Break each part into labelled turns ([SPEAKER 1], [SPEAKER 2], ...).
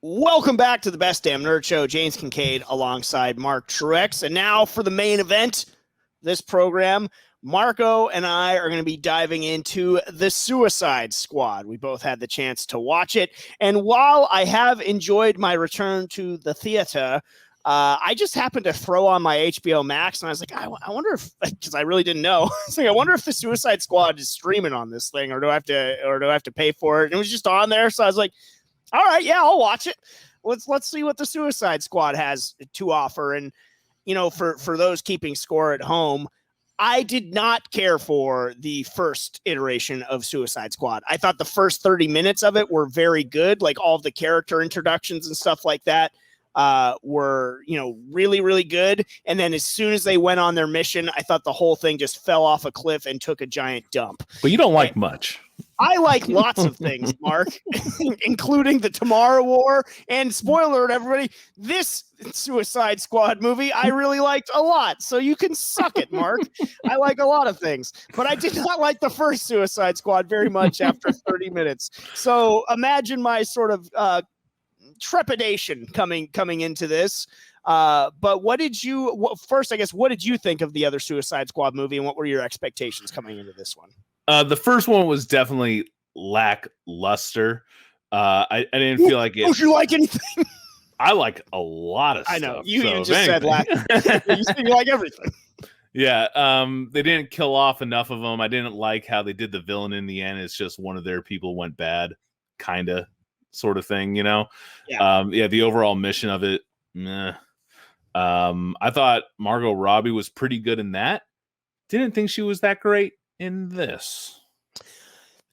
[SPEAKER 1] Welcome back to the Best Damn Nerd Show. James Kincaid alongside Mark Truex. And now for the main event, this program, Marco and I are going to be diving into The Suicide Squad. We both had the chance to watch it. And while I have enjoyed my return to the theater, I just happened to throw on my HBO Max, and I was like, I wonder if, because I really didn't know. It's like, I wonder if The Suicide Squad is streaming on this thing, or do I have to pay for it? And it was just on there, so I was like, all right, yeah, I'll watch it. Let's see what the Suicide Squad has to offer. And, you know, for those keeping score at home, I did not care for the first iteration of Suicide Squad. I thought the first 30 minutes of it were very good. Like all of the character introductions and stuff like that were, you know, really, really good. And then as soon as they went on their mission, I thought the whole thing just fell off a cliff and took a giant dump.
[SPEAKER 2] But you don't like much.
[SPEAKER 1] I like lots of things, Mark, including the Tomorrow War. And spoiler alert, everybody, this Suicide Squad movie I really liked a lot. So you can suck it, Mark. I like a lot of things. But I did not like the first Suicide Squad very much after 30 minutes. So imagine my sort of trepidation coming into this. But what did you think of the other Suicide Squad movie, and what were your expectations coming into this one?
[SPEAKER 2] The first one was definitely lackluster. I didn't feel like it.
[SPEAKER 1] Don't you like anything?
[SPEAKER 2] I like a lot of stuff.
[SPEAKER 1] I know. You even just said lackluster. You like everything.
[SPEAKER 2] Yeah. They didn't kill off enough of them. I didn't like how they did the villain in the end. It's just one of their people went bad, kind of, sort of thing, you know? Yeah. The overall mission of it, meh. I thought Margot Robbie was pretty good in that. Didn't think she was that great in this.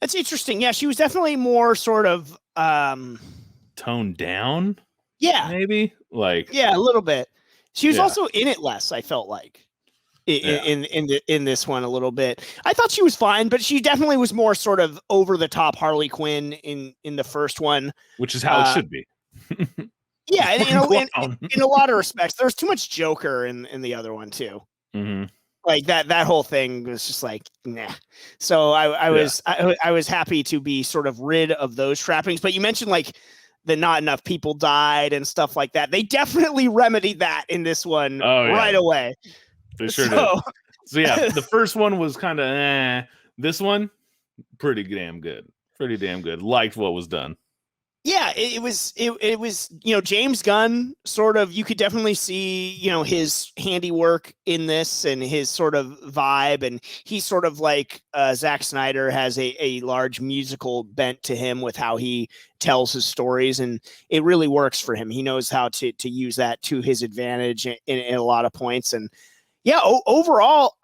[SPEAKER 1] That's interesting. Yeah, she was definitely more sort of
[SPEAKER 2] toned down.
[SPEAKER 1] Yeah,
[SPEAKER 2] maybe
[SPEAKER 1] a little bit. She was also in it less, I felt like, in this one a little bit. I thought she was fine, but she definitely was more sort of over the top Harley Quinn in the first one,
[SPEAKER 2] which is how it should be.
[SPEAKER 1] Yeah, and in a lot of respects, there was too much Joker in the other one too.
[SPEAKER 2] Mm-hmm.
[SPEAKER 1] Like that whole thing was just like, nah. So I was happy to be sort of rid of those trappings. But you mentioned like that not enough people died and stuff like that. They definitely remedied that in this one right away.
[SPEAKER 2] They sure did. So yeah, the first one was kind of This one, pretty damn good. Pretty damn good. Liked what was done.
[SPEAKER 1] Yeah, it was, you know, James Gunn sort of, you could definitely see, you know, his handiwork in this and his sort of vibe. And he's sort of like Zack Snyder has a large musical bent to him with how he tells his stories. And it really works for him. He knows how to use that to his advantage in a lot of points. And yeah, overall,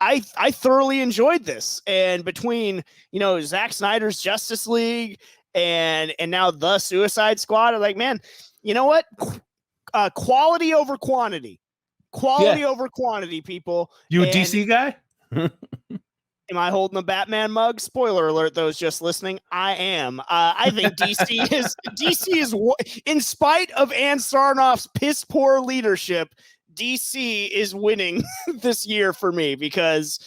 [SPEAKER 1] I thoroughly enjoyed this. And between, you know, Zack Snyder's Justice League and now the Suicide Squad, are like, man, you know what? Quality over quantity. Over quantity, people.
[SPEAKER 2] You a DC guy?
[SPEAKER 1] Am I holding a Batman mug? Spoiler alert, those just listening. I am. I think DC is, in spite of Ann Sarnoff's piss poor leadership, DC is winning this year for me, because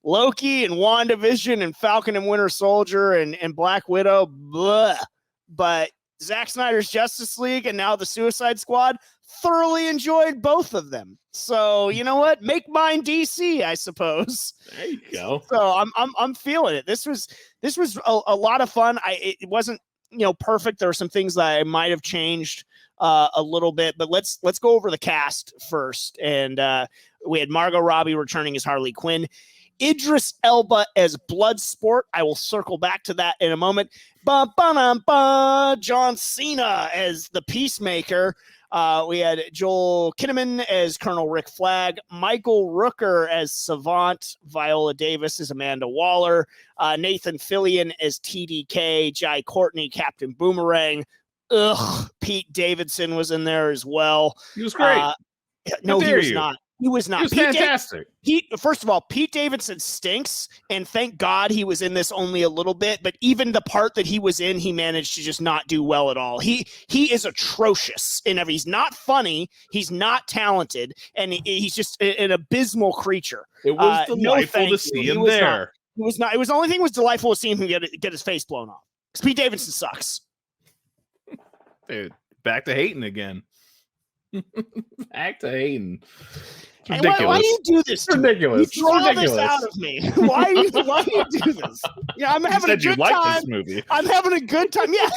[SPEAKER 1] Loki and WandaVision and Falcon and Winter Soldier and Black Widow, blah. But Zack Snyder's Justice League and now the Suicide Squad, thoroughly enjoyed both of them. So you know what? Make mine DC, I suppose.
[SPEAKER 2] There you go.
[SPEAKER 1] So I'm feeling it. This was a lot of fun. It wasn't, you know, perfect. There were some things that I might have changed a little bit, but let's go over the cast first. And we had Margot Robbie returning as Harley Quinn. Idris Elba as Bloodsport. I will circle back to that in a moment. John Cena as the Peacemaker. We had Joel Kinnaman as Colonel Rick Flag. Michael Rooker as Savant. Viola Davis as Amanda Waller. Nathan Fillion as TDK. Jai Courtney, Captain Boomerang. Pete Davidson was in there as well.
[SPEAKER 2] He was great.
[SPEAKER 1] No, he was not. He was not.
[SPEAKER 2] He was fantastic.
[SPEAKER 1] First of all, Pete Davidson stinks, and thank God he was in this only a little bit. But even the part that he was in, he managed to just not do well at all. He is atrocious in every. He's not funny. He's not talented, and he's just an abysmal creature.
[SPEAKER 2] It was delightful to see him there.
[SPEAKER 1] It was not. It was the only thing was delightful to see him get his face blown off. Because Pete Davidson sucks.
[SPEAKER 2] Dude, back to hating again. Back to hating. It's
[SPEAKER 1] Hey,
[SPEAKER 2] ridiculous.
[SPEAKER 1] why do you do this?
[SPEAKER 2] It's ridiculous.
[SPEAKER 1] You draw
[SPEAKER 2] It's ridiculous.
[SPEAKER 1] this out of me. Why do you do this? Yeah, I'm having a good time.
[SPEAKER 2] This movie.
[SPEAKER 1] I'm having a good time. Yeah,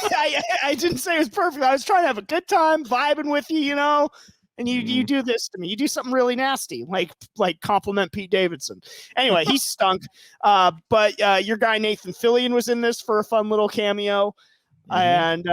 [SPEAKER 1] I didn't say it was perfect. I was trying to have a good time, vibing with you, you know. And you do this to me. You do something really nasty, like compliment Pete Davidson. Anyway, he stunk. But your guy Nathan Fillion was in this for a fun little cameo. And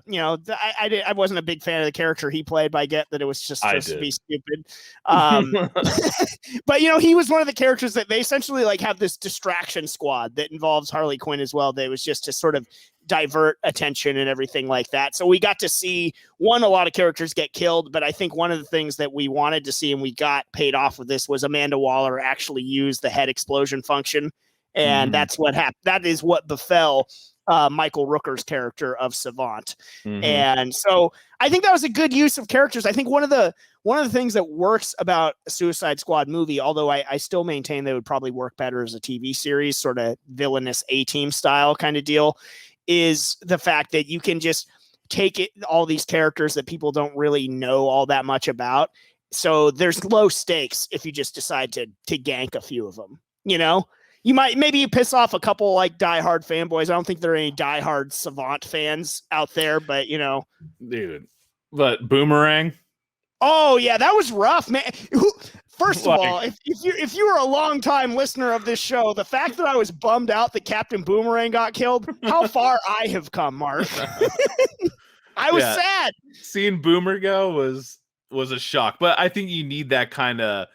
[SPEAKER 1] you know, I wasn't a big fan of the character he played, but I get that it was just to be stupid. But you know, he was one of the characters that they essentially like have this distraction squad that involves Harley Quinn as well. That was just to sort of divert attention and everything like that. So we got to see a lot of characters get killed, but I think one of the things that we wanted to see and we got paid off with this was Amanda Waller actually use the head explosion function, and that's what happened. That is what befell Michael Rooker's character of Savant. And so I think that was a good use of characters. I think one of the things that works about a Suicide Squad movie, although I still maintain they would probably work better as a TV series, sort of villainous A-Team style kind of deal, is the fact that you can just take all these characters that people don't really know all that much about. So there's low stakes if you just decide to gank a few of them, you know? Maybe you piss off a couple like diehard fanboys. I don't think there are any diehard Savant fans out there, but you know,
[SPEAKER 2] dude. But Boomerang.
[SPEAKER 1] Oh yeah, that was rough, man. First of all, if you were a long time listener of this show, the fact that I was bummed out that Captain Boomerang got killed, how far I have come, Mark. I was sad. Seeing
[SPEAKER 2] Boomer go was a shock, but I think you need that kind of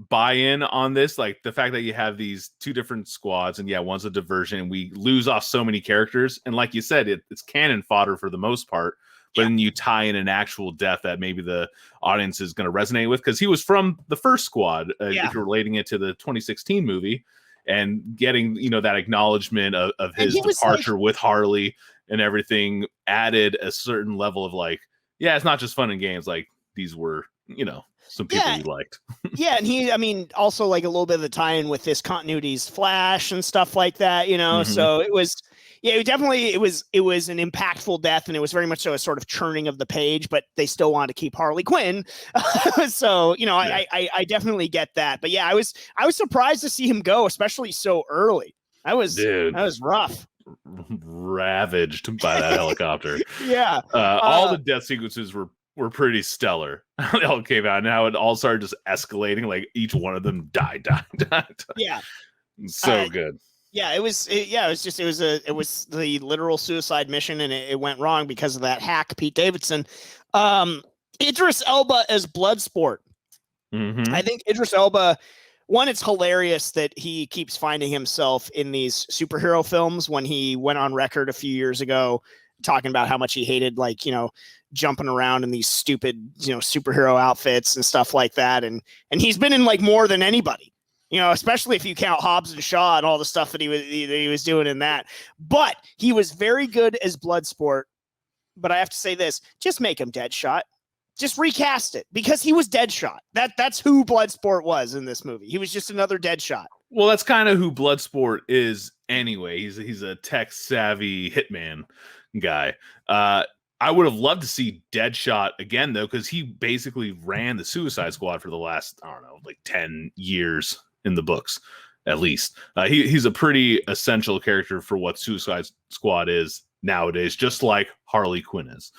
[SPEAKER 2] buy-in on this, like the fact that you have these two different squads, and one's a diversion, and we lose off so many characters, and like you said, it's cannon fodder for the most part, but then you tie in an actual death that maybe the audience is going to resonate with, because he was from the first squad, if you're relating it to the 2016 movie, and getting that acknowledgement of his departure with Harley and everything added a certain level of like, it's not just fun and games, like these were some people we liked.
[SPEAKER 1] And also like a little bit of the tie-in with this continuity's Flash and stuff like that, so it was, it was an impactful death, and it was very much so a sort of churning of the page, but they still wanted to keep Harley Quinn. So, I definitely get that, but I was surprised to see him go, especially so early. That was rough.
[SPEAKER 2] Ravaged by that helicopter.
[SPEAKER 1] All
[SPEAKER 2] the death sequences were pretty stellar. They all came out, and how it all started just escalating. Like each one of them died. So good.
[SPEAKER 1] It was the literal suicide mission, and it went wrong because of that hack, Pete Davidson. Idris Elba as Bloodsport. I think Idris Elba, one, it's hilarious that he keeps finding himself in these superhero films when he went on record a few years ago talking about how much he hated, like, jumping around in these stupid, superhero outfits and stuff like that. And he's been in like more than anybody, especially if you count Hobbs and Shaw and all the stuff that he was doing in that. But he was very good as Bloodsport. But I have to say this, just make him Deadshot. Just recast it, because he was Deadshot. That's who Bloodsport was in this movie. He was just another Deadshot.
[SPEAKER 2] Well, that's kind of who Bloodsport is anyway. He's a tech savvy hitman guy. I would have loved to see Deadshot again, though, because he basically ran the Suicide Squad for the last, 10 years in the books, at least. He's a pretty essential character for what Suicide Squad is nowadays, just like Harley Quinn is,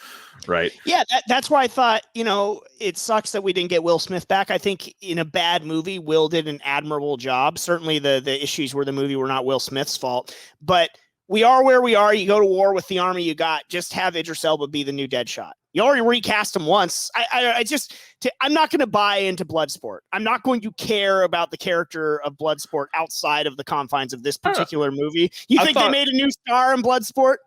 [SPEAKER 2] right?
[SPEAKER 1] Yeah, that's why I thought, it sucks that we didn't get Will Smith back. I think in a bad movie, Will did an admirable job. Certainly the issues with the movie were not Will Smith's fault, but we are where we are. You go to war with the army you got. Just have Idris Elba be the new Deadshot. You already recast him once. I'm not going to buy into Bloodsport. I'm not going to care about the character of Bloodsport outside of the confines of this particular movie. You think they made a new star in Bloodsport?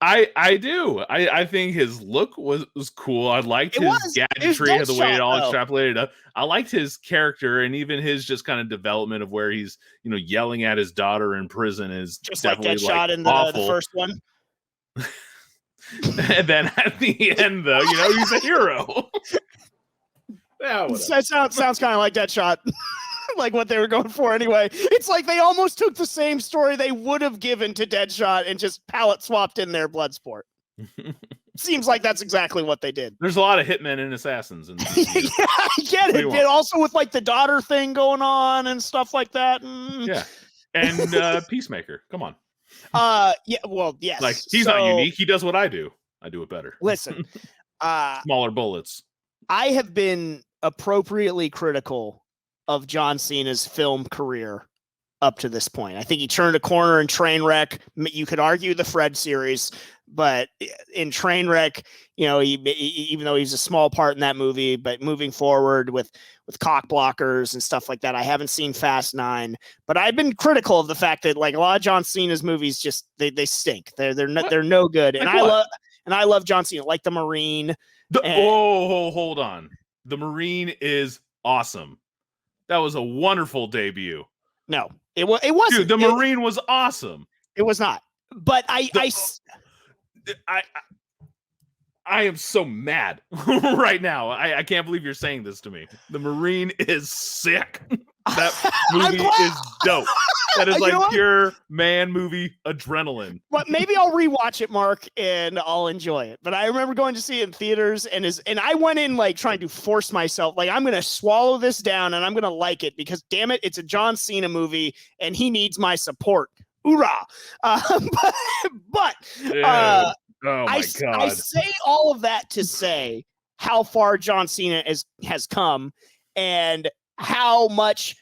[SPEAKER 2] I do. I think his look was cool. I liked his gadgetry, the way it all extrapolated up. I liked his character, and even his just kind of development of where he's, yelling at his daughter in prison is just definitely
[SPEAKER 1] like Deadshot in the first one.
[SPEAKER 2] And then at the end, though, he's a hero.
[SPEAKER 1] That sounds kind of like Deadshot. Like what they were going for anyway. It's like they almost took the same story they would have given to Deadshot and just palette swapped in their Bloodsport. Seems like that's exactly what they did.
[SPEAKER 2] There's a lot of hitmen and assassins.
[SPEAKER 1] Yeah, I get it. And also with like the daughter thing going on and stuff like that.
[SPEAKER 2] Yeah. And Peacemaker. Come on.
[SPEAKER 1] Yeah, well, yes.
[SPEAKER 2] Like, he's not unique. He does what I do. I do it better.
[SPEAKER 1] Listen,
[SPEAKER 2] smaller bullets.
[SPEAKER 1] I have been appropriately critical of John Cena's film career up to this point. I think he turned a corner in Trainwreck. You could argue the Fred series, but in Trainwreck, you know, even though he's a small part in that movie, but moving forward with cock blockers and stuff like that, I haven't seen Fast 9, but I've been critical of the fact that like a lot of John Cena's movies just they stink. They're no good. And I love John Cena, like The Marine.
[SPEAKER 2] Hold on. The Marine is awesome. That was a wonderful debut.
[SPEAKER 1] No, it wasn't.
[SPEAKER 2] Dude, The Marine was awesome.
[SPEAKER 1] It was not. But I
[SPEAKER 2] am so mad right now. I can't believe you're saying this to me. The Marine is sick. That movie is dope. That is like pure man movie adrenaline.
[SPEAKER 1] But maybe I'll rewatch it, Mark, and I'll enjoy it. But I remember going to see it in theaters, and I went in like trying to force myself, like I'm gonna swallow this down and I'm gonna like it because damn it, it's a John Cena movie and he needs my support. Hoorah! But
[SPEAKER 2] oh my God.
[SPEAKER 1] I say all of that to say how far John Cena has come and how much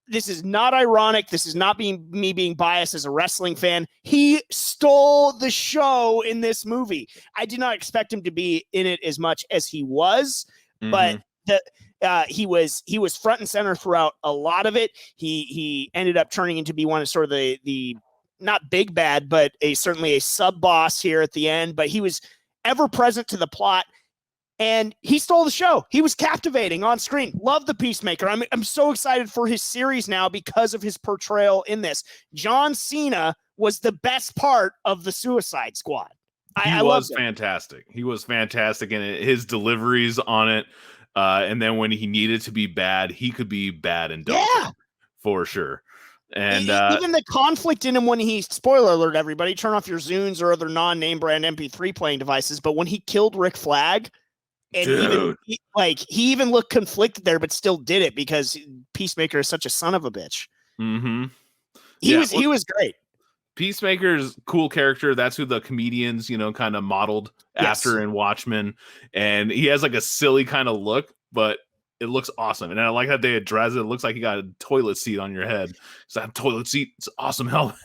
[SPEAKER 1] this is not ironic. This is not me being biased as a wrestling fan. He stole the show in this movie. I did not expect him to be in it as much as he was, but he was front and center throughout a lot of it. He ended up turning into be one of sort of the not big bad, but certainly a sub boss here at the end. But he was ever present to the plot. And he stole the show. He was captivating on screen. Love the Peacemaker. I'm so excited for his series now because of his portrayal in this. John Cena was the best part of the Suicide Squad.
[SPEAKER 2] He was fantastic. He was fantastic in it. His deliveries on it. And then when he needed to be bad, he could be bad and dumb for sure. And
[SPEAKER 1] even the conflict in him when he, spoiler alert, everybody, turn off your Zunes or other non-name brand MP3 playing devices. But when he killed Rick Flag, and he even looked conflicted there, but still did it because Peacemaker is such a son of a bitch.
[SPEAKER 2] Mm-hmm.
[SPEAKER 1] He was great.
[SPEAKER 2] Peacemaker's cool character. That's who the comedians, kind of modeled after in Watchmen. And he has like a silly kind of look, but it looks awesome. And I like how they address it. It looks like you got a toilet seat on your head. It's that toilet seat. It's awesome helmet.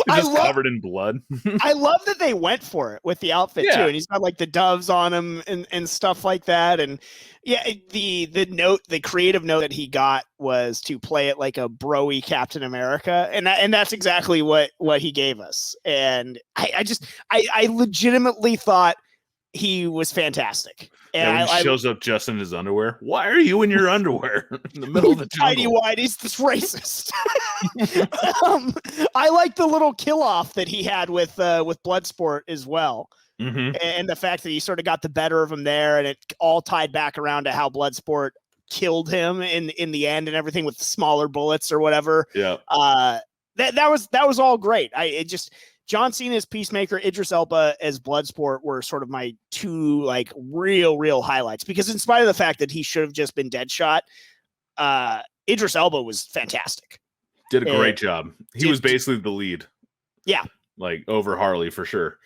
[SPEAKER 2] Covered in blood.
[SPEAKER 1] I love that they went for it with the outfit too, and he's got like the doves on him and stuff like that. And the creative note that he got was to play it like a broy Captain America, and that's exactly what he gave us. And I legitimately thought he was fantic. And
[SPEAKER 2] when he shows up just in his underwear. Why are you in your underwear in the middle of the jungle?
[SPEAKER 1] Tidy whities, this racist. I like the little kill off that he had with Bloodsport as well, and the fact that he sort of got the better of him there, and it all tied back around to how Bloodsport killed him in the end and everything with smaller bullets or whatever.
[SPEAKER 2] Yeah,
[SPEAKER 1] that was all great. John Cena as Peacemaker, Idris Elba as Bloodsport were sort of my two like real highlights, because in spite of the fact that he should have just been Deadshot, Idris Elba was fantastic.
[SPEAKER 2] Did a great job. He was basically the lead.
[SPEAKER 1] Yeah.
[SPEAKER 2] Like over Harley for sure.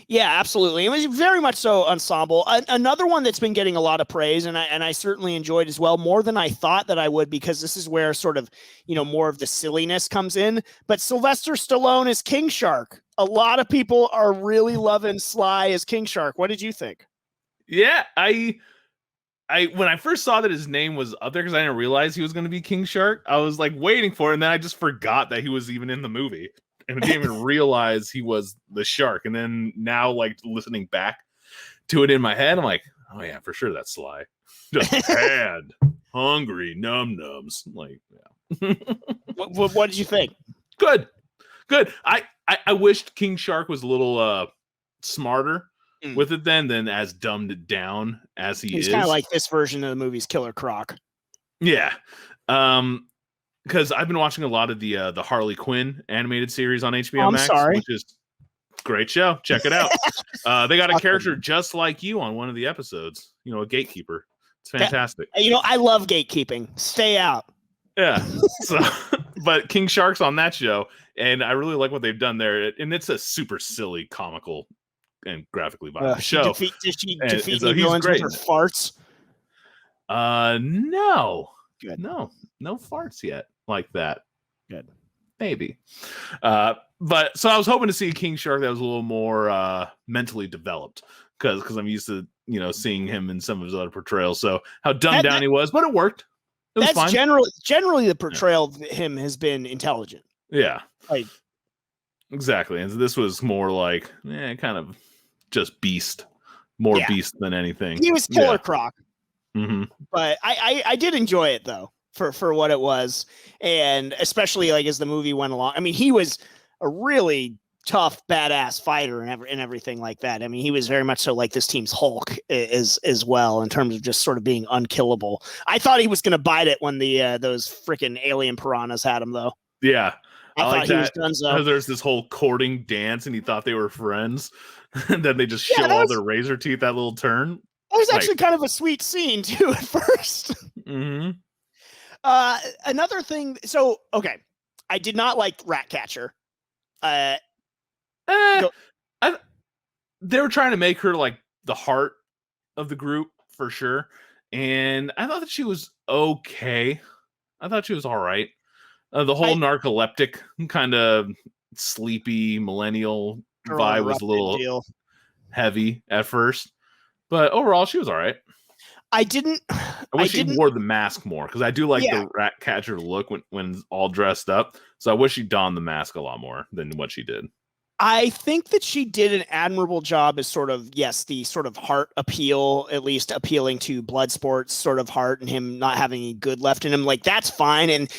[SPEAKER 1] Yeah, absolutely. It was very much so ensemble. Another one that's been getting a lot of praise, and I certainly enjoyed as well, more than I thought that I would, because this is where sort of, more of the silliness comes in. But Sylvester Stallone as King Shark. A lot of people are really loving Sly as King Shark. What did you think?
[SPEAKER 2] Yeah, I when I first saw that his name was up there, because I didn't realize he was going to be King Shark, I was like waiting for it, and then I just forgot that he was even in the movie. And I didn't even realize he was the shark. And then now, like, listening back to it in my head, I'm like, oh, yeah, for sure that's Sly. Just bad, hungry, nums. Like, yeah.
[SPEAKER 1] What did you think?
[SPEAKER 2] Good. I wished King Shark was a little smarter with it than as dumbed down as he is.
[SPEAKER 1] He's kind of like this version of the movie's Killer Croc.
[SPEAKER 2] Yeah. Because I've been watching a lot of the Harley Quinn animated series on HBO Max, which is Great show. Check it out. They got a character just like you on one of the episodes. A gatekeeper. It's fantastic.
[SPEAKER 1] I love gatekeeping. Stay out.
[SPEAKER 2] Yeah. So, but King Shark's on that show, and I really like what they've done there. And it's a super silly, comical, and graphically violent show.
[SPEAKER 1] Does she defeat
[SPEAKER 2] so
[SPEAKER 1] villains with her farts?
[SPEAKER 2] No.
[SPEAKER 1] Good.
[SPEAKER 2] No farts yet like that.
[SPEAKER 1] Good.
[SPEAKER 2] Maybe. But so I was hoping to see King Shark that was a little more mentally developed, because I'm used to seeing him in some of his other portrayals. So how dumbed down he was, but it worked. It was fine.
[SPEAKER 1] Generally the portrayal of him has been intelligent.
[SPEAKER 2] Yeah.
[SPEAKER 1] Like
[SPEAKER 2] exactly. And so this was more like kind of just beast, more beast than anything.
[SPEAKER 1] He was Killer Croc.
[SPEAKER 2] Mm-hmm.
[SPEAKER 1] But I did enjoy it though for what it was, and especially like as the movie went along. I mean, he was a really tough, badass fighter and everything like that. I mean, he was very much so like this team's Hulk as well in terms of just sort of being unkillable. I thought he was going to bite it when those freaking alien piranhas had him though.
[SPEAKER 2] Yeah.
[SPEAKER 1] I
[SPEAKER 2] like
[SPEAKER 1] thought he was done.
[SPEAKER 2] There's this whole courting dance, and he thought they were friends, and then they just show all their razor teeth. That little turn.
[SPEAKER 1] It was actually kind of a sweet scene too at first.
[SPEAKER 2] Mm-hmm.
[SPEAKER 1] Another thing. So okay, I did not like Ratcatcher.
[SPEAKER 2] They were trying to make her like the heart of the group for sure, and I thought that she was okay. I thought she was all right. The whole narcoleptic kind of sleepy millennial vibe was a little heavy at first, but overall she was all right. I wish she wore the mask more, because I do like the Ratcatcher look when all dressed up. So I wish she donned the mask a lot more than what she did.
[SPEAKER 1] I think that she did an admirable job as sort of, the sort of heart appeal, at least appealing to Bloodsport's sort of heart and him not having any good left in him. Like, that's fine. And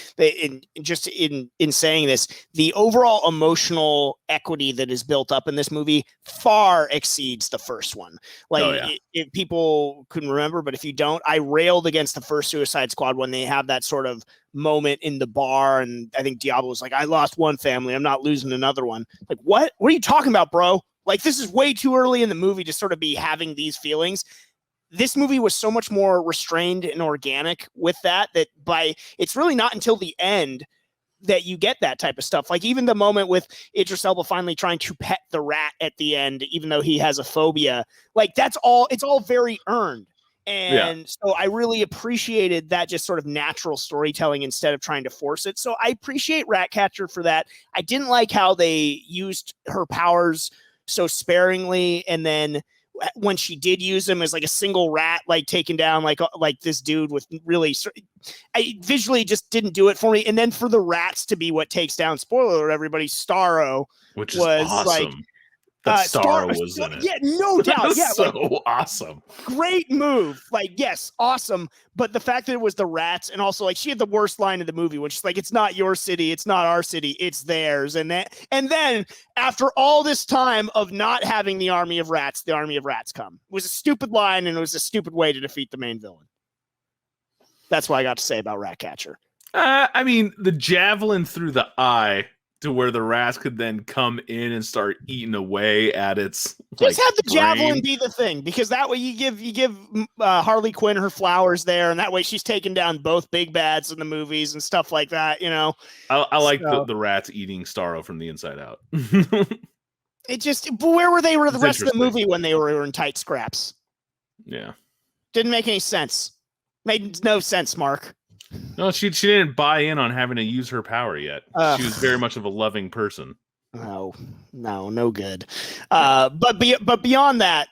[SPEAKER 1] just in saying this, the overall emotional equity that is built up in this movie far exceeds the first one. Like, if people couldn't remember, but if you don't, I railed against the first Suicide Squad when they have that sort of moment in the bar, and I think Diablo was like, I lost one family, I'm not losing another one. Like, what are you talking about, bro? Like, this is way too early in the movie to sort of be having these feelings. This movie was so much more restrained and organic with that it's really not until the end that you get that type of stuff. Like, even the moment with Idris Elba finally trying to pet the rat at the end, even though he has a phobia, like, it's all very earned. And so I really appreciated that just sort of natural storytelling instead of trying to force it. So I appreciate Ratcatcher for that. I didn't like how they used her powers so sparingly. And then when she did use them as like a single rat, like taking down like this dude with really, I visually just didn't do it for me. And then for the rats to be what takes down, spoiler alert, everybody, Starro,
[SPEAKER 2] which was awesome.
[SPEAKER 1] Like,
[SPEAKER 2] that Starro was in it.
[SPEAKER 1] Yeah, no doubt. Yeah,
[SPEAKER 2] so awesome.
[SPEAKER 1] Great move. Like, yes, awesome. But the fact that it was the rats, and also like she had the worst line of the movie, which is like, it's not your city, it's not our city, it's theirs. And then after all this time of not having the army of rats come. It was a stupid line, and it was a stupid way to defeat the main villain. That's what I got to say about Ratcatcher.
[SPEAKER 2] I mean, the javelin through the eye to where the rats could then come in and start eating away at its
[SPEAKER 1] just have the javelin be the thing, because that way you give Harley Quinn her flowers there, and that way she's taking down both big bads in the movies and stuff like that.
[SPEAKER 2] I like the rats eating Starro from the inside out.
[SPEAKER 1] But where were they the rest of the movie when they were in tight scraps?
[SPEAKER 2] Yeah,
[SPEAKER 1] didn't make any sense. Made no sense, Mark.
[SPEAKER 2] No, she didn't buy in on having to use her power yet. She was very much of a loving person.
[SPEAKER 1] No good. But beyond that,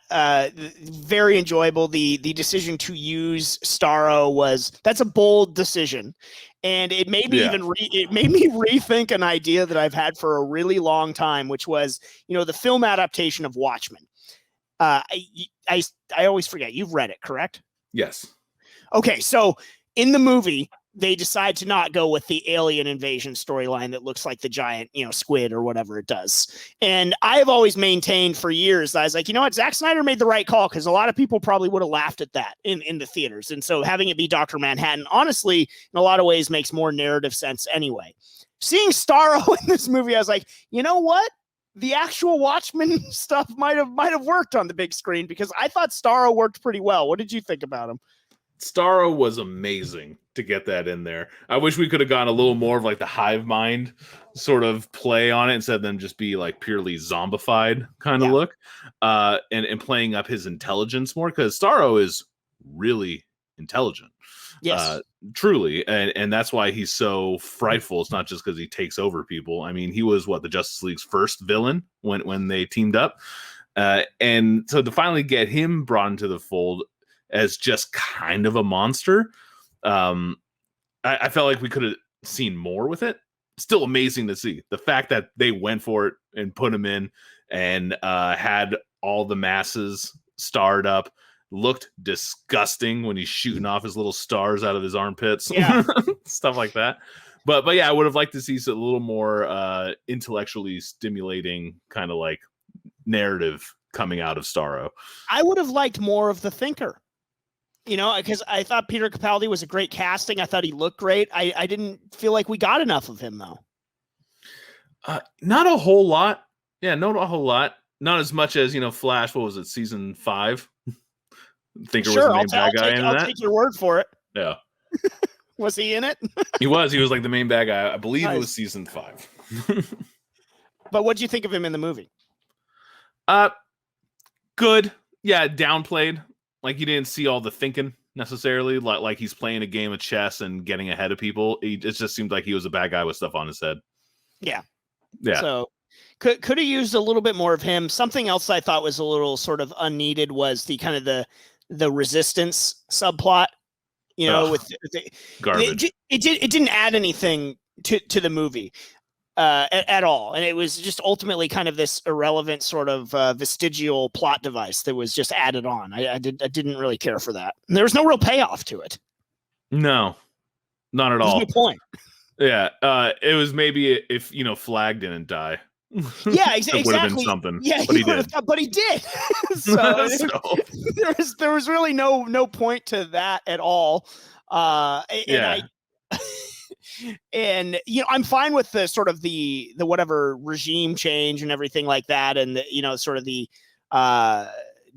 [SPEAKER 1] very enjoyable. The decision to use Starro that's a bold decision, and it made me rethink an idea that I've had for a really long time, which was the film adaptation of Watchmen. I always forget, you've read it, correct?
[SPEAKER 2] Yes.
[SPEAKER 1] Okay, so in the movie, they decide to not go with the alien invasion storyline that looks like the giant, squid or whatever it does. And I have always maintained for years that I was like, Zack Snyder made the right call, because a lot of people probably would have laughed at that in the theaters. And so having it be Dr. Manhattan, honestly, in a lot of ways makes more narrative sense anyway. Seeing Starro in this movie, I was like, you know what? the actual Watchmen stuff might have worked on the big screen, because I thought Starro worked pretty well. What did you think about him?
[SPEAKER 2] Starro was amazing to get that in there. I wish we could have gotten a little more of like the hive mind sort of play on it instead of them just be like purely zombified kind of look, and playing up his intelligence more, because Starro is really intelligent.
[SPEAKER 1] Yes.
[SPEAKER 2] Truly, and that's why he's so frightful. It's not just because he takes over people. I mean, he was the Justice League's first villain when they teamed up, and so to finally get him brought into the fold as just kind of a monster, I felt like we could have seen more with it. Still amazing to see the fact that they went for it and put him in, and had all the masses starred up. Looked disgusting when he's shooting off his little stars out of his armpits, stuff like that. But yeah, I would have liked to see a little more intellectually stimulating kind of like narrative coming out of Starro.
[SPEAKER 1] I would have liked more of the Thinker. Because I thought Peter Capaldi was a great casting. I thought he looked great. I didn't feel like we got enough of him, though.
[SPEAKER 2] Not a whole lot. Yeah, not a whole lot. Not as much as, Flash, what was it, season 5? Thinker was the main bad guy in that.
[SPEAKER 1] I'll take your word for it.
[SPEAKER 2] Yeah.
[SPEAKER 1] Was he in it?
[SPEAKER 2] He was like the main bad guy. I believe it was season 5.
[SPEAKER 1] But what did you think of him in the movie?
[SPEAKER 2] Good. Yeah, downplayed. Like, you didn't see all the thinking necessarily. Like he's playing a game of chess and getting ahead of people. It just seemed like he was a bad guy with stuff on his head.
[SPEAKER 1] Yeah.
[SPEAKER 2] Yeah.
[SPEAKER 1] So could have used a little bit more of him. Something else I thought was a little sort of unneeded was the kind of the resistance subplot. With the
[SPEAKER 2] garbage.
[SPEAKER 1] It didn't add anything to the movie at all, and it was just ultimately kind of this irrelevant sort of vestigial plot device that was just added on. I didn't really care for that. And there was no real payoff to it.
[SPEAKER 2] No, not at all.
[SPEAKER 1] There's no point.
[SPEAKER 2] Yeah, it was maybe if Flag didn't die.
[SPEAKER 1] Yeah, exactly.
[SPEAKER 2] It would have been something.
[SPEAKER 1] Yeah,
[SPEAKER 2] but he did.
[SPEAKER 1] But he did. So there was really no point to that at all. And I'm fine with the sort of the whatever regime change and everything like that, and sort of the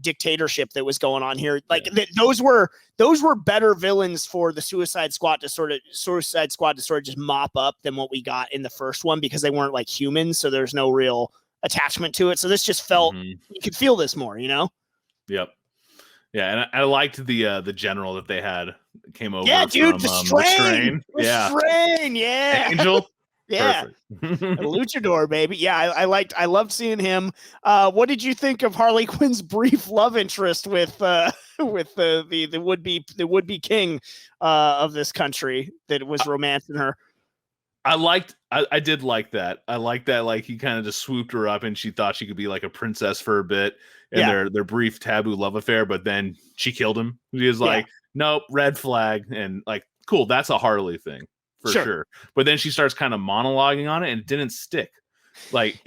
[SPEAKER 1] dictatorship that was going on here. Like those were better villains for the Suicide Squad to sort of just mop up than what we got in the first one, because they weren't like humans, so there's no real attachment to it. So this just felt you could feel this more, Yep.
[SPEAKER 2] Yeah, and I liked the general that they had came over.
[SPEAKER 1] Yeah, dude,
[SPEAKER 2] from,
[SPEAKER 1] the strain.
[SPEAKER 2] Yeah.
[SPEAKER 1] Strain, yeah.
[SPEAKER 2] Angel.
[SPEAKER 1] Yeah. Luchador, baby. Yeah, I loved seeing him. What did you think of Harley Quinn's brief love interest with the would-be king of this country that was romancing her?
[SPEAKER 2] I did like that. I like that, like, he kind of just swooped her up and she thought she could be like a princess for a bit, and their brief taboo love affair, but then she killed him. He was like, nope, red flag, and like, cool, that's a Harley thing. For sure. But then she starts kind of monologuing on it and it didn't stick. Like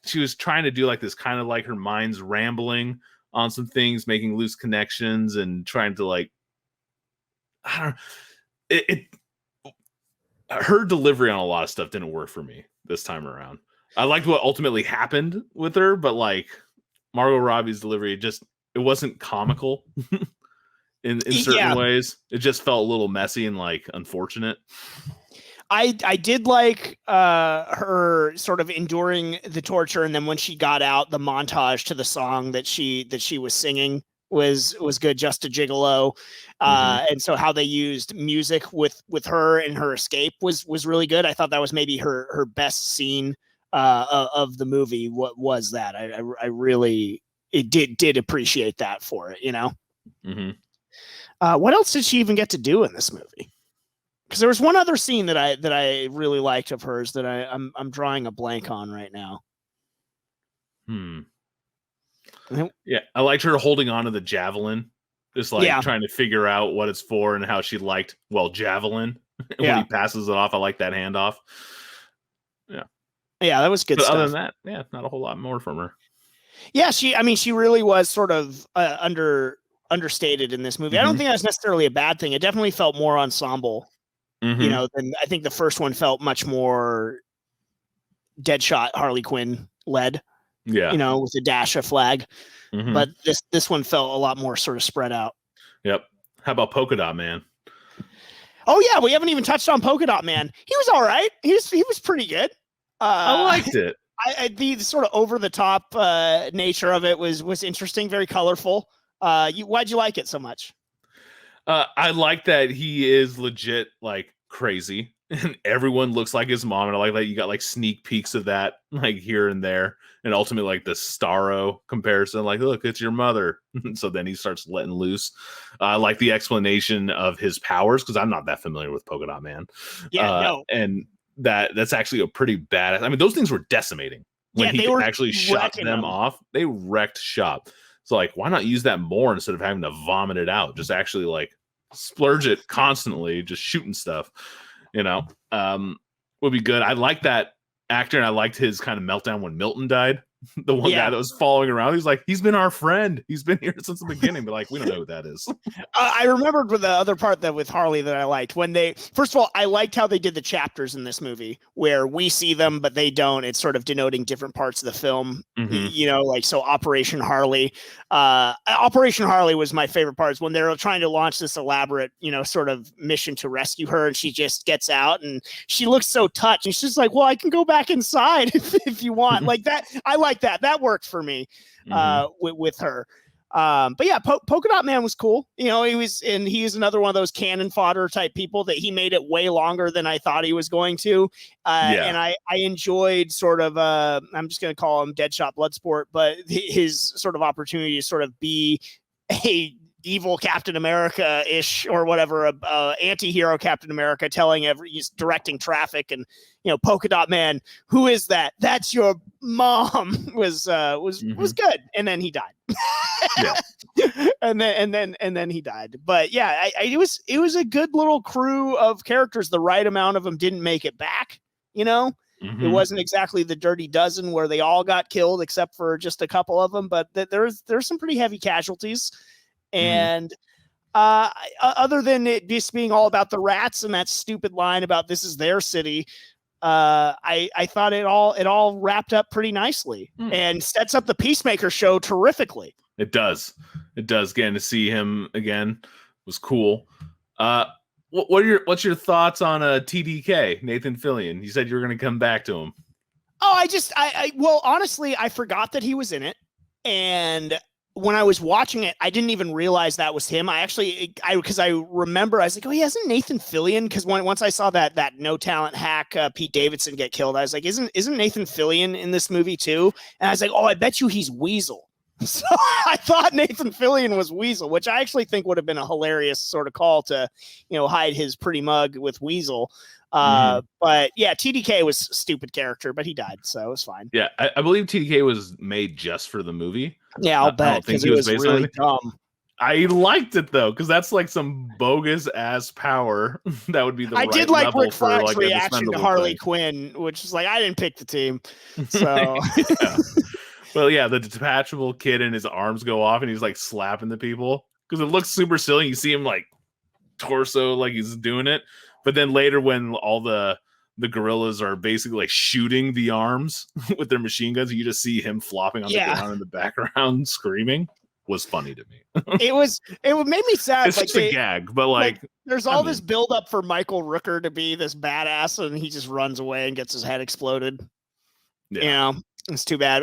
[SPEAKER 2] she was trying to do like this kind of like her mind's rambling on some things, making loose connections and trying to like, I don't know. Her delivery on a lot of stuff didn't work for me this time around. I liked what ultimately happened with her, but like Margot Robbie's delivery, it wasn't comical. In certain ways, it just felt a little messy and like unfortunate.
[SPEAKER 1] I did like her sort of enduring the torture, and then when she got out, the montage to the song that she was singing was good. Just a Gigolo, and so how they used music with her and her escape was really good. I thought that was maybe her best scene of the movie. What was that? I really did appreciate that for it.
[SPEAKER 2] Mm-hmm.
[SPEAKER 1] What else did she even get to do in this movie? Because there was one other scene that I really liked of hers that I'm drawing a blank on right now.
[SPEAKER 2] Yeah, I liked her holding on to the javelin, just like trying to figure out what it's for and how she liked javelin. When he passes it off, I like that handoff. Yeah, that
[SPEAKER 1] was good.
[SPEAKER 2] But
[SPEAKER 1] stuff.
[SPEAKER 2] Other than that, not a whole lot more from her.
[SPEAKER 1] Yeah, she really was sort of understated in this movie. I don't think that's necessarily a bad thing. It definitely felt more ensemble, than I think the first one felt much more Deadshot Harley Quinn led,
[SPEAKER 2] Yeah.
[SPEAKER 1] with a dash of flag.
[SPEAKER 2] Mm-hmm.
[SPEAKER 1] But this one felt a lot more sort of spread out.
[SPEAKER 2] Yep. How about Polka Dot Man?
[SPEAKER 1] Oh yeah, we haven't even touched on Polka Dot Man. He was all right. He was pretty good.
[SPEAKER 2] I liked it.
[SPEAKER 1] The sort of over the top nature of it was interesting, very colorful. Why'd you like it so much?
[SPEAKER 2] I like that he is legit like crazy, and everyone looks like his mom. And I like that you got like sneak peeks of that like here and there, and ultimately like the Starro comparison, like look, it's your mother. So then he starts letting loose. I like the explanation of his powers because I'm not that familiar with Polka Dot Man.
[SPEAKER 1] Yeah, no.
[SPEAKER 2] And that's actually a pretty bad. I mean, those things were decimating when he actually shot them off. They wrecked shop. So like, why not use that more instead of having to vomit it out? Just actually like splurge it constantly, just shooting stuff. Would be good. I like that actor, and I liked his kind of meltdown when Milton died. The one guy that was following around, he's like, he's been our friend. He's been here since the beginning, but like, we don't know who that is.
[SPEAKER 1] I remembered with the other part with Harley that I liked when first of all, I liked how they did the chapters in this movie where we see them, but they don't. It's sort of denoting different parts of the film, so Operation Harley. Operation Harley was my favorite part is when they're trying to launch this elaborate, sort of mission to rescue her. And she just gets out and she looks so touched. And she's like, well, I can go back inside if you want. Like that. I like that worked for me with her. But yeah, Polka Dot Man was cool. He's another one of those cannon fodder type people that he made it way longer than I thought he was going to. And I enjoyed sort of, I'm just going to call him Deadshot Bloodsport, but his sort of opportunity to sort of be a evil Captain America-ish or whatever, anti-hero Captain America he's directing traffic and, Polka Dot Man, who is that? That's your mom was good. And then he died. and then he died. But yeah, it was a good little crew of characters. The right amount of them didn't make it back, It wasn't exactly the Dirty Dozen where they all got killed except for just a couple of them, but there's some pretty heavy casualties. And other than it just being all about the rats and that stupid line about this is their city, I thought it all wrapped up pretty nicely and sets up the Peacemaker show terrifically.
[SPEAKER 2] It does. Getting to see him again was cool. What's your thoughts on TDK, Nathan Fillion? You said you were going to come back to him.
[SPEAKER 1] Oh, well, honestly, I forgot that he was in it. And when I was watching it, I didn't even realize that was him. Because I remember, I was like, oh, he hasn't Nathan Fillion. Because once I saw that no talent hack Pete Davidson get killed, I was like, isn't Nathan Fillion in this movie too? And I was like, oh, I bet you he's Weasel. So I thought Nathan Fillion was Weasel, which I actually think would have been a hilarious sort of call to, hide his pretty mug with Weasel. But yeah, TDK was a stupid character, but he died, so it was fine.
[SPEAKER 2] Yeah, I believe TDK was made just for the movie.
[SPEAKER 1] Yeah, I'll bet because it was really dumb.
[SPEAKER 2] I liked it though, because that's like some bogus ass power that would be the. I right did like Rick Flagg's
[SPEAKER 1] reaction to Harley Quinn, which is like, I didn't pick the team, so.
[SPEAKER 2] Yeah. Well, yeah, the detachable kid and his arms go off, and he's like slapping the people because it looks super silly. You see him like torso, like he's doing it, but then later when all the gorillas are basically like shooting the arms with their machine guns, you just see him flopping on the ground in the background screaming. Was funny to me. It
[SPEAKER 1] made me sad.
[SPEAKER 2] It's just a gag, but like
[SPEAKER 1] there's all this build up for Michael Rooker to be this badass, and he just runs away and gets his head exploded. Yeah. It's too bad.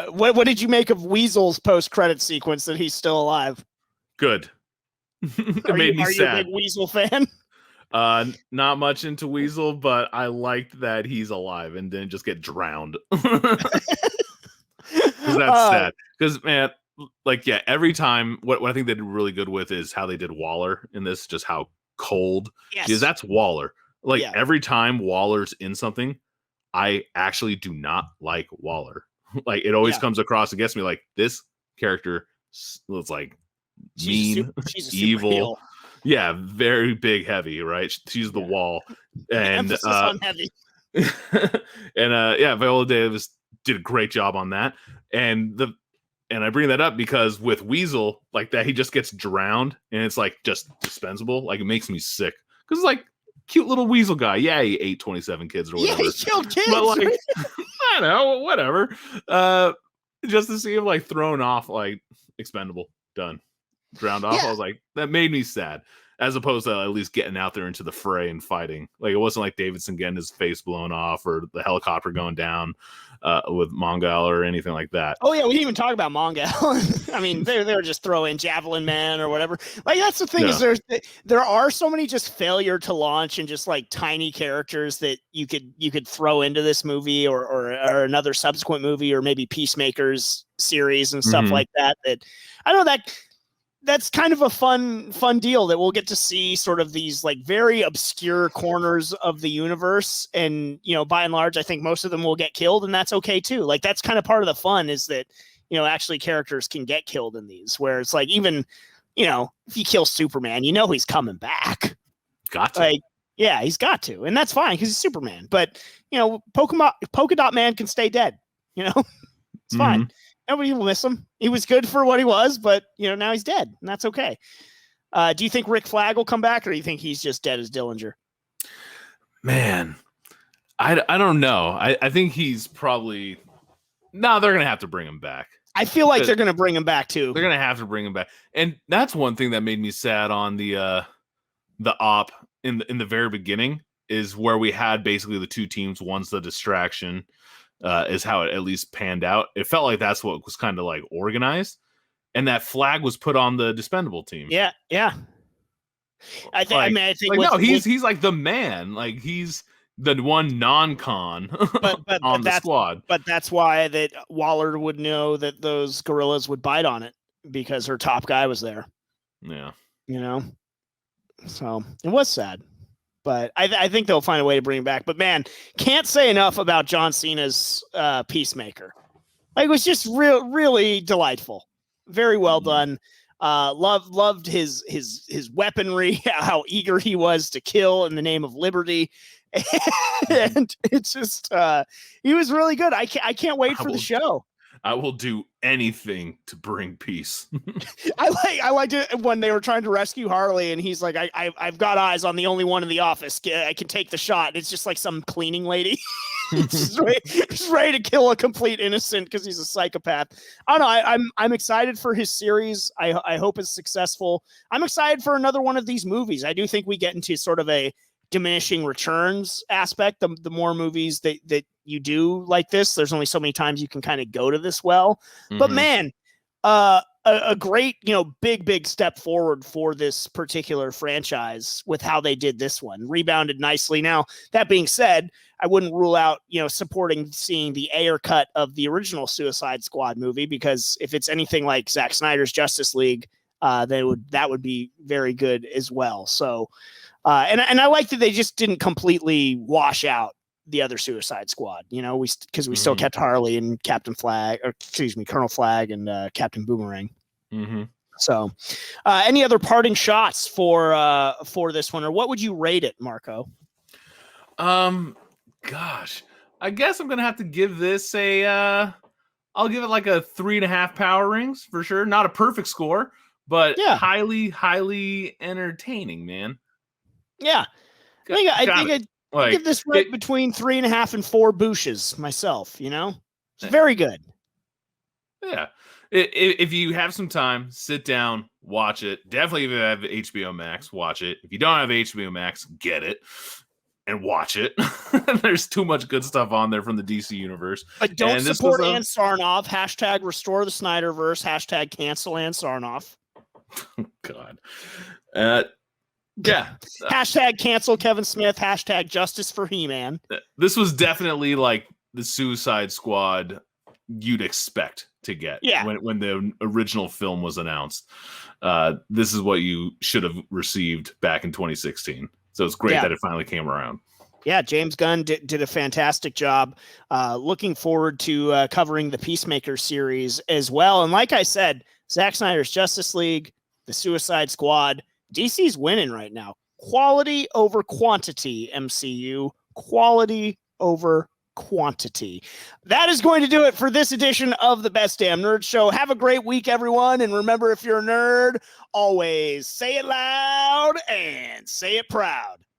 [SPEAKER 1] What did you make of Weasel's post-credit sequence that he's still alive?
[SPEAKER 2] Good. It made me sad.
[SPEAKER 1] Are you a big Weasel fan?
[SPEAKER 2] Not much into Weasel, but I liked that he's alive and didn't just get drowned. That's sad. Because man, like every time what I think they did really good with is how they did Waller in this, just how cold.
[SPEAKER 1] Yes.
[SPEAKER 2] Because that's Waller. Like every time Waller's in something, I actually do not like Waller. Like it always comes across against me like this character looks like mean, she's evil. Heel. Yeah, very big, heavy, right? She's the wall. And
[SPEAKER 1] on heavy.
[SPEAKER 2] And Viola Davis did a great job on that. And I bring that up because with Weasel, like that, he just gets drowned and it's like just dispensable. Like it makes me sick. Because like cute little Weasel guy. Yeah, he ate 27 kids or whatever.
[SPEAKER 1] Yeah, he killed kids.
[SPEAKER 2] But like, I know, whatever. Just to see him like thrown off, like expendable, done, drowned off. I was like, that made me sad. As opposed to at least getting out there into the fray and fighting. Like, it wasn't like Davidson getting his face blown off or the helicopter going down with Mongal or anything like that.
[SPEAKER 1] Oh, yeah, we didn't even talk about Mongal. I mean, they were just throwing Javelin Man or whatever. Like, that's the thing is there are so many just failure to launch and just, like, tiny characters that you could throw into this movie or another subsequent movie or maybe Peacemaker's series and stuff like that. That I know that's kind of a fun deal that we'll get to see sort of these like very obscure corners of the universe. And, you know, by and large, I think most of them will get killed, and that's okay too. Like, that's kind of part of the fun is that, you know, actually characters can get killed in these, where it's like, even, you know, if you kill Superman, you know, he's coming back.
[SPEAKER 2] Got to.
[SPEAKER 1] Like, yeah, he's got to. And that's fine because he's Superman. But, you know, Polka Dot Man can stay dead. You know, it's fine. Nobody will miss him. He was good for what he was, but, you know, now he's dead, and that's okay. Do you think Rick Flag will come back, or do you think he's just dead as Dillinger?
[SPEAKER 2] Man, I don't know. I think he's probably... No, they're going to have to bring him back.
[SPEAKER 1] I feel like they're going to bring him back, too.
[SPEAKER 2] They're going to have to bring him back. And that's one thing that made me sad on the op in the very beginning, is where we had basically the two teams. One's the distraction, is how it at least panned out. It felt like that's what was kind of like organized, and that flag was put on the Dispendable team.
[SPEAKER 1] Yeah. I think
[SPEAKER 2] no, he's like the man. Like, he's the one non-con on the squad.
[SPEAKER 1] But that's why that Waller would know that those gorillas would bite on it, because her top guy was there.
[SPEAKER 2] Yeah,
[SPEAKER 1] you know. So it was sad. But I think they'll find a way to bring him back. But, man, can't say enough about John Cena's Peacemaker. Like, it was just really delightful. Very well done. Loved his weaponry, how eager he was to kill in the name of liberty. And it's just, he was really good. I can't wait for the show.
[SPEAKER 2] I will do anything to bring peace.
[SPEAKER 1] I liked it when they were trying to rescue Harley, and he's like, I've got eyes on the only one in the office. I can take the shot. And it's just like some cleaning lady. He's ready to kill a complete innocent because he's a psychopath. I don't know. I'm excited for his series. I hope it's successful. I'm excited for another one of these movies. I do think we get into sort of a diminishing returns aspect. The more movies that you do like this, there's only so many times you can kind of go to this well. But man, a great, you know, big step forward for this particular franchise with how they did this one. Rebounded nicely. Now, that being said, I wouldn't rule out, you know, seeing the Ayer cut of the original Suicide Squad movie, because if it's anything like Zack Snyder's Justice League, that would be very good as well. So, and I like that they just didn't completely wash out the other Suicide Squad, you know, because we still kept Harley and Colonel Flag and Captain Boomerang. So, any other parting shots for this one, or what would you rate it, Marco?
[SPEAKER 2] Gosh, I guess I'm gonna have to give this I'll give it like a 3.5 power rings for sure. Not a perfect score, but highly entertaining, man.
[SPEAKER 1] Yeah, I think I'd give this between 3.5 and 4 Bushes myself. You know, it's very good.
[SPEAKER 2] Yeah, if you have some time, sit down, watch it. Definitely, if you have HBO Max, watch it. If you don't have HBO Max, get it and watch it. There's too much good stuff on there from the DC universe.
[SPEAKER 1] But don't support Ann Sarnoff. # restore the Snyderverse. # cancel Ann Sarnoff.
[SPEAKER 2] God. Yeah.
[SPEAKER 1] # cancel Kevin Smith. # justice for He-Man.
[SPEAKER 2] This was definitely like the Suicide Squad you'd expect to get when the original film was announced. This is what you should have received back in 2016. So it's great that it finally came around.
[SPEAKER 1] Yeah, James Gunn did a fantastic job. Looking forward to covering the Peacemaker series as well. And like I said, Zack Snyder's Justice League, the Suicide Squad, DC's winning right now. Quality over quantity, MCU. Quality over quantity. That is going to do it for this edition of the Best Damn Nerd Show. Have a great week, everyone. And remember, if you're a nerd, always say it loud and say it proud.